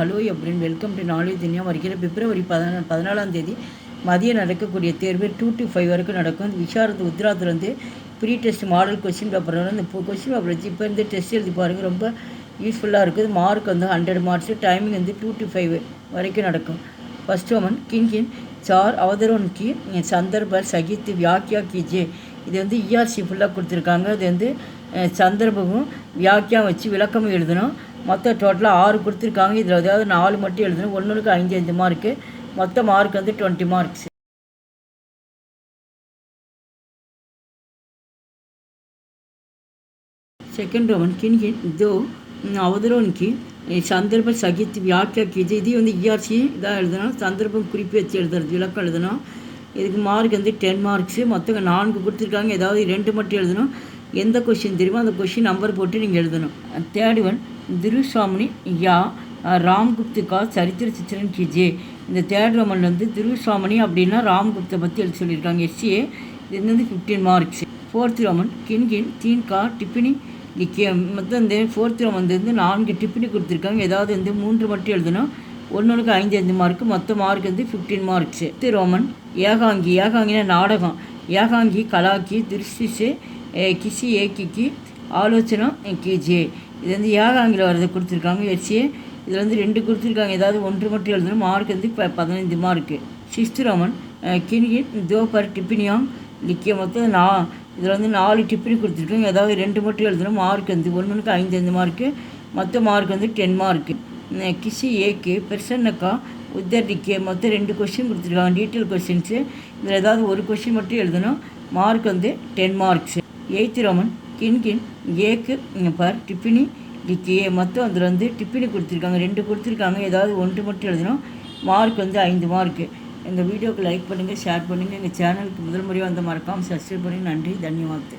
Hello எப்ரின் welcome to knowledge துனியா. வருகிற பிப்ரவரி 14ஆம் தேதி மதியம் நடக்கக்கூடிய தேர்வு 2 to 5 வரைக்கும் நடக்கும். விஷாரத் உத்தராத்லேருந்து pre test model question paper இந்த கொஸ்டின் பேப்பர் வச்சு இப்போ இந்த டெஸ்ட் எழுதி பாருங்கள். ரொம்ப யூஸ்ஃபுல்லாக இருக்குது. Mark 100 marks. டைமிங் 2 to 5 வரைக்கும் நடக்கும். फर्स्ट वन किन किन चार अवतरण की संदर्भ सहित व्याख्या कीजिए. இது ERC ஃபுல்லாக கொடுத்துருக்காங்க. அது சந்தர்ப்பமும் வியாக்கியா வச்சு விளக்கமும் எழுதணும். மொத்தம் டோட்டலாக 6 கொடுத்துருக்காங்க. இதில் அதாவது 4 மட்டும் எழுதணும். ஒன்றுக்கு 5 மார்க்கு. மொத்த மார்க் 20 மார்க்ஸ். செகண்ட் वन किन किन दो अवतरण की சந்தர்ப்ப சகித் வியாக்கியா கீஜி. இது ERC இதாக எழுதணும். சந்தர்ப்பம் குறிப்பு வச்சு எழுதுறது விளக்கம் எழுதணும். இதுக்கு மார்க் 10 மார்க்ஸு. மொத்தம் 4 கொடுத்துருக்காங்க. ஏதாவது 2 மட்டும் எழுதணும். எந்த கொஷின் தெரியுமோ அந்த கொஷின் நம்பர் போட்டு நீங்கள் எழுதணும். தேர்ட் ஒன் திருசாமணி யா ராம்குப்துக்கா சரித்திர சித்திரன் கீஜே. இந்த தேர்ட் ரோமன் திருசாமணி அப்படின்னா ராம்குப்தை பற்றி எழுதி சொல்லியிருக்காங்க. SCA இது 15 மார்க்ஸ். ஃபோர்த் ரோமன் கின் கின் தீன்கா டிப்பினி மொத்தம் இந்த ஃபோர்த் ரோமன் 4 டிப்பினி கொடுத்துருக்காங்க. ஏதாவது 3 மட்டும் எழுதணும். ஒன்றுக்கு 5 மார்க்கு. மொத்த மார்க் 15 மார்க்ஸ். ரோமன் ஏகாங்கி. ஏகாங்கினா நாடகம். ஏகாங்கி கலாக்கி திருஷ்டிசு கிசி ஏக்கிக்கு ஆலோசனை கீஜே. இது ஏகாங்கில் வரதை கொடுத்துருக்காங்க. SCA இதில் 2 கொடுத்துருக்காங்க. ஏதாவது 1 மட்டும் எழுதணும். Mark 15 mark. சிக்ஸ்த் ரோமன் கின்கி தோ பர் டிப்பினியாங் லிக்கிய. மொத்தம் இதில் 4 டிப்பினி கொடுத்துருக்காங்க. ஏதாவது 2 மட்டும் எழுதணும். மார்க் 1க்கு 5 மார்க்கு. மொத்த மார்க் 10 மார்க்கு. கிசி ஏக்கு பெர்சன்னக்கா உத்தர்டிக்கே. மொத்தம் 2 கொஸ்டின் கொடுத்துருக்காங்க. Detail questions. இதில் ஏதாவது 1 கொஸ்டின் மட்டும் எழுதணும். Mark 10 marks. எய்த் ரோமன் கின் கின் ஏக்கு பர் டிப்பினி லிக்கியே. மொத்தம் அதில் டிப்பினி கொடுத்துருக்காங்க. 2 கொடுத்துருக்காங்க. ஏதாவது 1 மட்டும் எழுதணும். Mark 5 mark. எங்கள் வீடியோக்கு லைக் பண்ணுங்கள், ஷேர் பண்ணுங்கள். எங்கள் சேனலுக்கு முதல் முறையாக மறக்காமல் சப்ஸ்கிரைப் பண்ணுங்கள். நன்றி, தன்யவாத்.